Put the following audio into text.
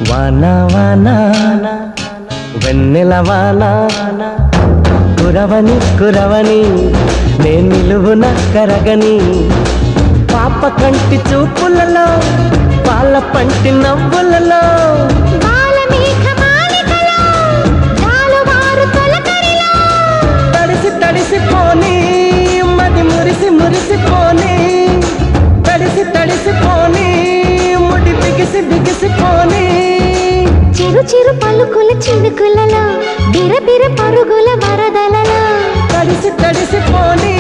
వానా వానా వెన్నెల వానా కురవని కురవని నే నిలువున కరగని పాప కంటి చూపులలో పాల పంటి నవ్వులలో తడిసి తడిసిపోని మది మురిసి మురిసిపోని తడిసి తడిసిపోని ముడి బిగిసి బిగిసిపోని చిరు చిరు పలుకుల చినుకులలో బిరబిర పరుగుల వరదలలో తడిసి తడిసిపోని